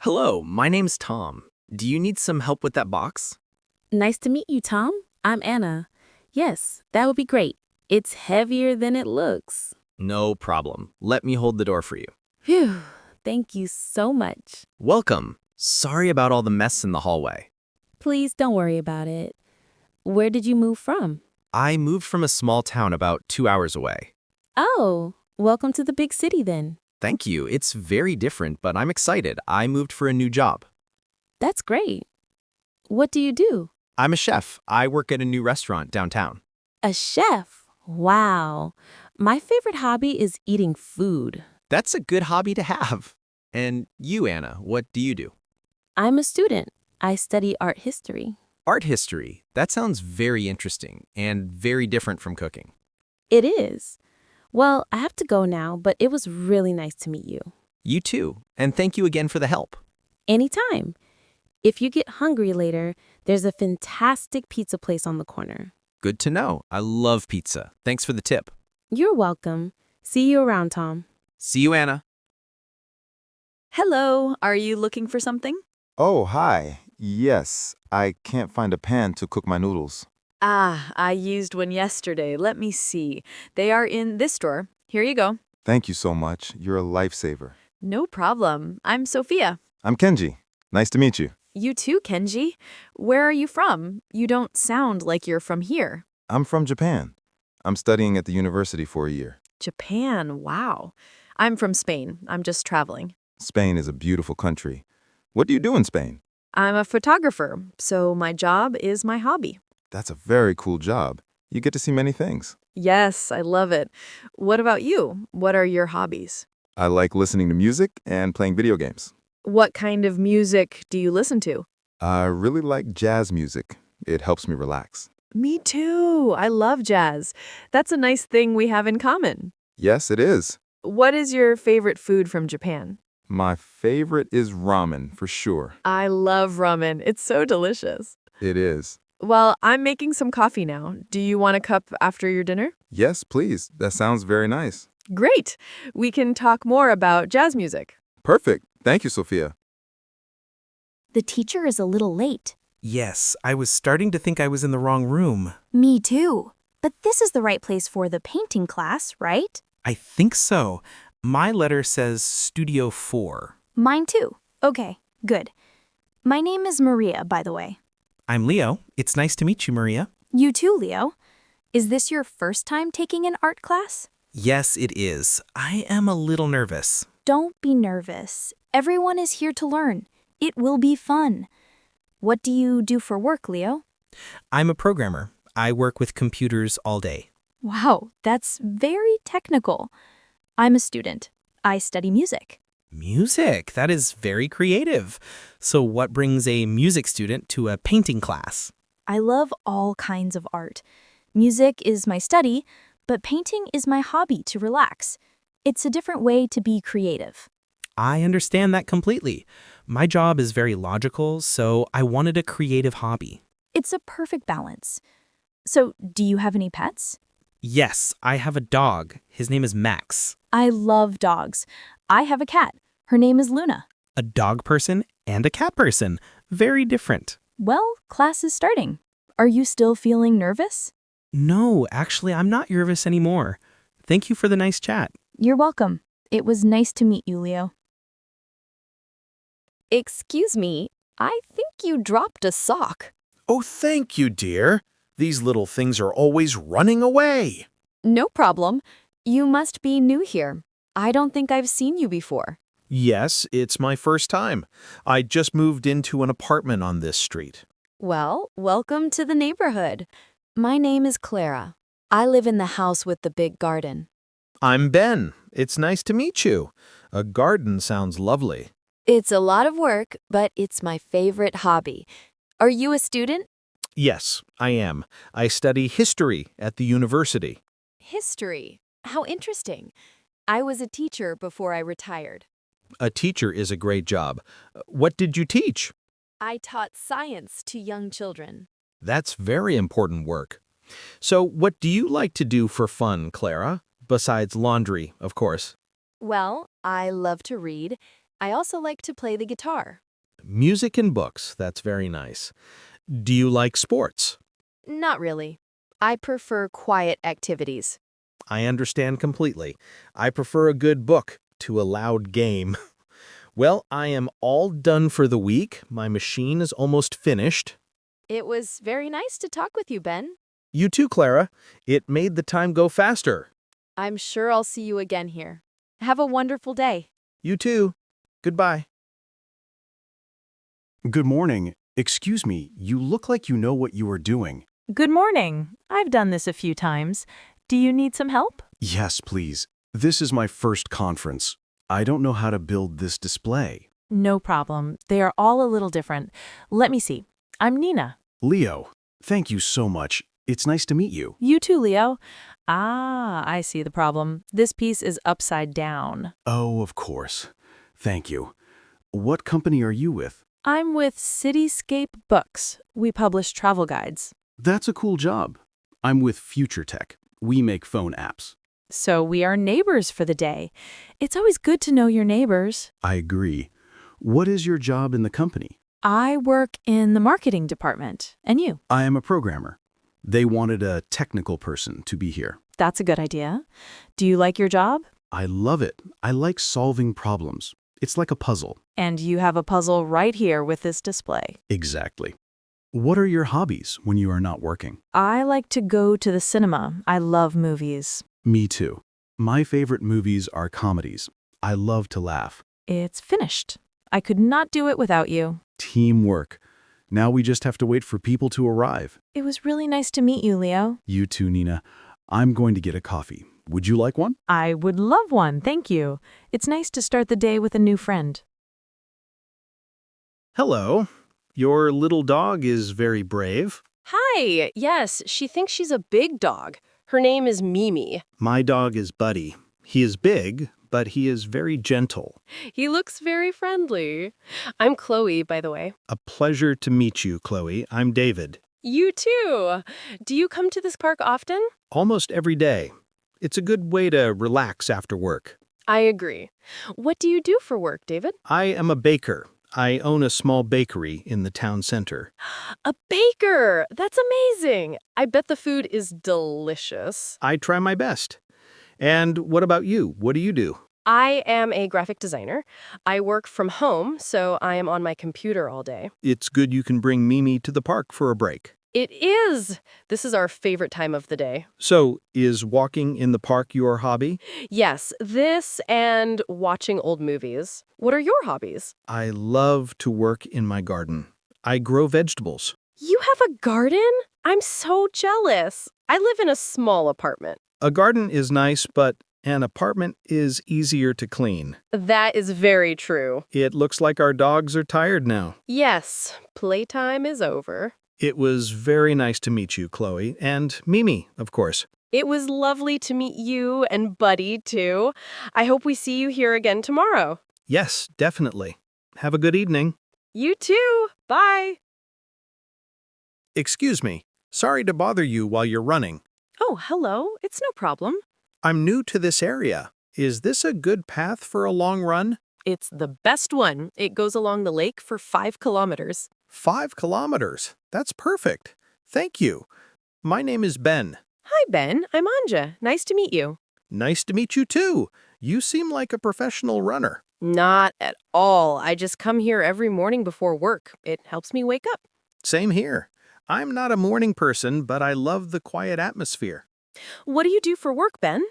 Hello, my name's Tom. Do you need some help with that box? Nice to meet you, Tom. I'm Anna. Yes, that would be great. It's heavier than it looks. No problem. Let me hold the door for you. Phew, thank you so much. Welcome. Sorry about all the mess in the hallway. Please don't worry about it. Where did you move from? I moved from a small town about 2 hours away. Oh, welcome to the big city then. Thank you. It's very different, but I'm excited. I moved for a new job. That's great. What do you do? I'm a chef. I work at a new restaurant downtown. A chef. Wow. My favorite hobby is eating food. That's a good hobby to have. And you, Anna, what do you do? I'm a student. I study art history. Art history. That sounds very interesting and very different from cooking. It is. Well, I have to go now, but it was really nice to meet you. You too. And thank you again for the help. Anytime. If you get hungry later, there's a fantastic pizza place on the corner. Good to know. I love pizza. Thanks for the tip. You're welcome. See you around, Tom. See you, Anna. Hello, are you looking for something? Oh, hi. Yes, I can't find a pan to cook my noodles. Ah, I used one yesterday. Let me see. They are in this drawer. Here you go. Thank you so much. You're a lifesaver. No problem. I'm Sophia. I'm Kenji. Nice to meet you. You too, Kenji. Where are you from? You don't sound like you're from here. I'm from Japan. I'm studying at the university for a year. Japan, wow. I'm from Spain. I'm just traveling. Spain is a beautiful country. What do you do in Spain? I'm a photographer, so my job is my hobby. That's a very cool job. You get to see many things. Yes, I love it. What about you? What are your hobbies? I like listening to music and playing video games. What kind of music do you listen to? I really like jazz music. It helps me relax. Me too. I love jazz. That's a nice thing we have in common. Yes, it is. What is your favorite food from Japan? My favorite is ramen, for sure. I love ramen. It's so delicious. It is. Well, I'm making some coffee now. Do you want a cup after your dinner? Yes, please. That sounds very nice. Great. We can talk more about jazz music. Perfect. Thank you, Sophia. The teacher is a little late. Yes, I was starting to think I was in the wrong room. Me too. But this is the right place for the painting class, right? I think so. My letter says Studio 4. Mine too. Okay, good. My name is Maria, by the way. I'm Leo. It's nice to meet you, Maria. You too, Leo. Is this your first time taking an art class? Yes, it is. I am a little nervous. Don't be nervous. Everyone is here to learn. It will be fun. What do you do for work, Leo? I'm a programmer. I work with computers all day. Wow, that's very technical. I'm a student. I study music. Music? That is very creative. So what brings a music student to a painting class? I love all kinds of art. Music is my study, but painting is my hobby to relax. It's a different way to be creative. I understand that completely. My job is very logical, so I wanted a creative hobby. It's a perfect balance. So, do you have any pets? Yes, I have a dog. His name is Max. I love dogs. I have a cat. Her name is Luna. A dog person and a cat person. Very different. Well, class is starting. Are you still feeling nervous? No, actually, I'm not nervous anymore. Thank you for the nice chat. You're welcome. It was nice to meet you, Leo. Excuse me, I think you dropped a sock. Oh, thank you, dear. These little things are always running away. No problem. You must be new here. I don't think I've seen you before. Yes, it's my first time. I just moved into an apartment on this street. Well, welcome to the neighborhood. My name is Clara. I live in the house with the big garden. I'm Ben. It's nice to meet you. A garden sounds lovely. It's a lot of work, but it's my favorite hobby. Are you a student? Yes, I am. I study history at the university. History. How interesting. I was a teacher before I retired. A teacher is a great job. What did you teach? I taught science to young children. That's very important work. So what do you like to do for fun, Clara? Besides laundry, of course. Well, I love to read, I also like to play the guitar. Music and books, that's very nice. Do you like sports? Not really. I prefer quiet activities. I understand completely. I prefer a good book to a loud game. Well, I am all done for the week. My machine is almost finished. It was very nice to talk with you, Ben. You too, Clara. It made the time go faster. I'm sure I'll see you again here. Have a wonderful day. You too. Goodbye. Good morning. Excuse me, you look like you know what you are doing. Good morning. I've done this a few times. Do you need some help? Yes, please. This is my first conference. I don't know how to build this display. No problem. They are all a little different. Let me see. I'm Nina. Leo, thank you so much. It's nice to meet you. You too, Leo. Ah, I see the problem. This piece is upside down. Oh, of course. Thank you. What company are you with? I'm with Cityscape Books. We publish travel guides. That's a cool job. I'm with Future Tech. We make phone apps. So we are neighbors for the day. It's always good to know your neighbors. I agree. What is your job in the company? I work in the marketing department. And you? I am a programmer. They wanted a technical person to be here. That's a good idea. Do you like your job? I love it. I like solving problems. It's like a puzzle. And you have a puzzle right here with this display. Exactly. What are your hobbies when you are not working? I like to go to the cinema. I love movies. Me too. My favorite movies are comedies. I love to laugh. It's finished. I could not do it without you. Teamwork. Now we just have to wait for people to arrive. It was really nice to meet you, Leo. You too, Nina. I'm going to get a coffee. Would you like one? I would love one, thank you. It's nice to start the day with a new friend. Hello. Your little dog is very brave. Hi, yes, she thinks she's a big dog. Her name is Mimi. My dog is Buddy. He is big, but he is very gentle. He looks very friendly. I'm Chloe, by the way. A pleasure to meet you, Chloe. I'm David. You too. Do you come to this park often? Almost every day. It's a good way to relax after work. I agree. What do you do for work, David? I am a baker. I own a small bakery in the town center. A baker! That's amazing. I bet the food is delicious. I try my best. And what about you? What do you do? I am a graphic designer. I work from home, so I am on my computer all day. It's good you can bring Mimi to the park for a break. It is! This is our favorite time of the day. So, is walking in the park your hobby? Yes, this and watching old movies. What are your hobbies? I love to work in my garden. I grow vegetables. You have a garden? I'm so jealous. I live in a small apartment. A garden is nice, but an apartment is easier to clean. That is very true. It looks like our dogs are tired now. Yes, playtime is over. It was very nice to meet you, Chloe, and Mimi, of course. It was lovely to meet you and Buddy, too. I hope we see you here again tomorrow. Yes, definitely. Have a good evening. You too. Bye. Excuse me. Sorry to bother you while you're running. Oh, hello. It's no problem. I'm new to this area. Is this a good path for a long run? It's the best one. It goes along the lake for 5 kilometers. 5 kilometers. That's perfect. Thank you. My name is Ben. Hi, Ben. I'm Anja. Nice to meet you. Nice to meet you too. You seem like a professional runner. Not at all. I just come here every morning before work. It helps me wake up. Same here. I'm not a morning person, but I love the quiet atmosphere. What do you do for work, Ben?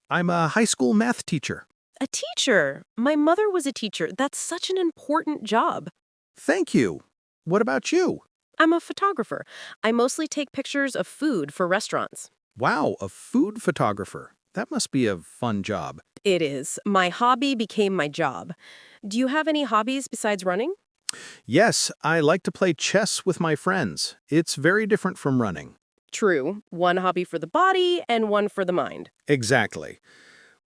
I'm a high school math teacher. A teacher. My mother was a teacher. That's such an important job. Thank you. What about you? I'm a photographer. I mostly take pictures of food for restaurants. Wow, a food photographer. That must be a fun job. It is. My hobby became my job. Do you have any hobbies besides running? Yes, I like to play chess with my friends. It's very different from running. True. One hobby for the body and one for the mind. Exactly.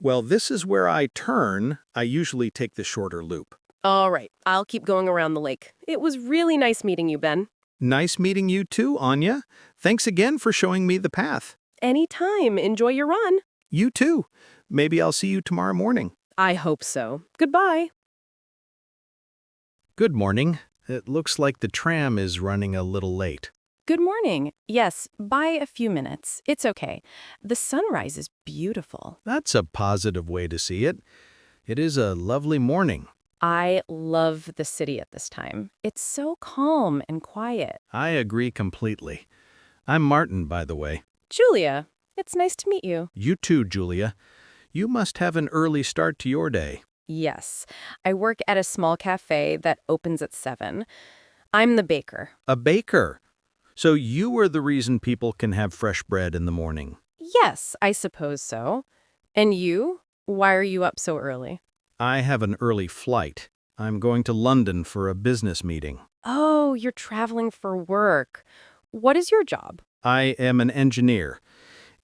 Well, this is where I turn. I usually take the shorter loop. All right. I'll keep going around the lake. It was really nice meeting you, Ben. Nice meeting you too, Anya. Thanks again for showing me the path. Anytime. Enjoy your run. You too. Maybe I'll see you tomorrow morning. I hope so. Goodbye. Good morning. It looks like the tram is running a little late. Good morning. Yes, by a few minutes. It's okay. The sunrise is beautiful. That's a positive way to see it. It is a lovely morning. I love the city at this time. It's so calm and quiet. I agree completely. I'm Martin, by the way. Julia, it's nice to meet you. You too, Julia. You must have an early start to your day. Yes, I work at a small cafe that opens at 7. I'm the baker. A baker. So you are the reason people can have fresh bread in the morning. Yes, I suppose so. And you? Why are you up so early? I have an early flight. I'm going to London for a business meeting. Oh, you're traveling for work. What is your job? I am an engineer.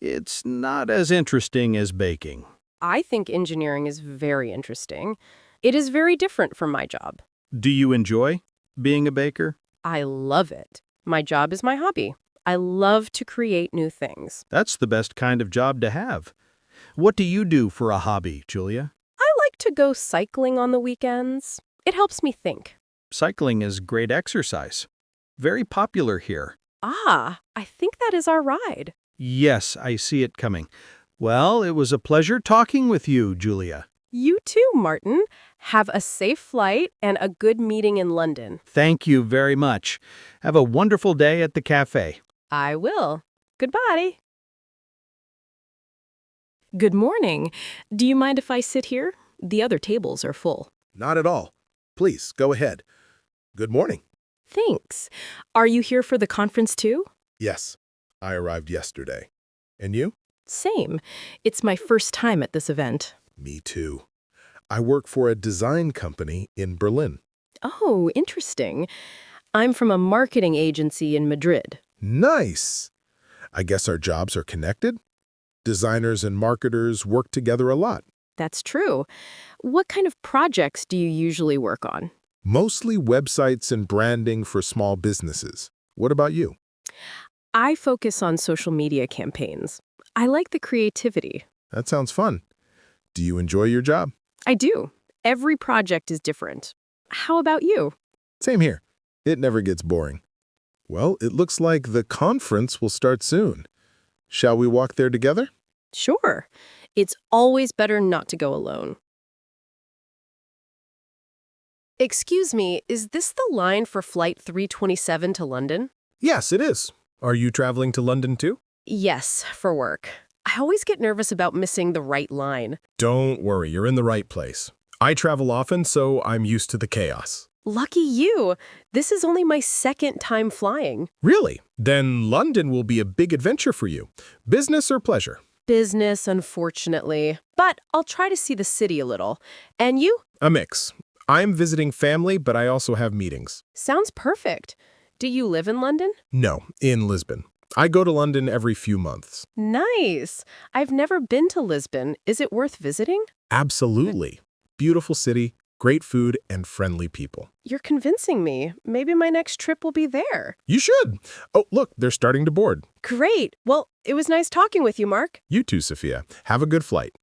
It's not as interesting as baking. I think engineering is very interesting. It is very different from my job. Do you enjoy being a baker? I love it. My job is my hobby. I love to create new things. That's the best kind of job to have. What do you do for a hobby, Julia? I like to go cycling on the weekends. It helps me think. Cycling is great exercise. Very popular here. Ah, I think that is our ride. Yes, I see it coming. Well, it was a pleasure talking with you, Julia. You too, Martin. Have a safe flight and a good meeting in London. Thank you very much. Have a wonderful day at the cafe. I will. Goodbye. Good morning. Do you mind if I sit here? The other tables are full. Not at all. Please, go ahead. Good morning. Thanks. Are you here for the conference too? Yes, I arrived yesterday. And you? Same. It's my first time at this event. Me too. I work for a design company in Berlin. Oh, interesting. I'm from a marketing agency in Madrid. Nice! I guess our jobs are connected? Designers and marketers work together a lot. That's true. What kind of projects do you usually work on? Mostly websites and branding for small businesses. What about you? I focus on social media campaigns. I like the creativity. That sounds fun. Do you enjoy your job? I do. Every project is different. How about you? Same here. It never gets boring. Well, it looks like the conference will start soon. Shall we walk there together? Sure. It's always better not to go alone. Excuse me, is this the line for Flight 327 to London? Yes, it is. Are you traveling to London too? Yes, for work. I always get nervous about missing the right line. Don't worry, you're in the right place. I travel often, so I'm used to the chaos. Lucky you. This is only my second time flying. Really? Then London will be a big adventure for you. Business or pleasure? Business, unfortunately. But I'll try to see the city a little. And you? A mix. I'm visiting family, but I also have meetings. Sounds perfect. Do you live in London? No, in Lisbon. I go to London every few months. Nice. I've never been to Lisbon. Is it worth visiting? Absolutely. Beautiful city, great food, and friendly people. You're convincing me. Maybe my next trip will be there. You should. Oh, look, they're starting to board. Great. Well, it was nice talking with you, Mark. You too, Sophia. Have a good flight.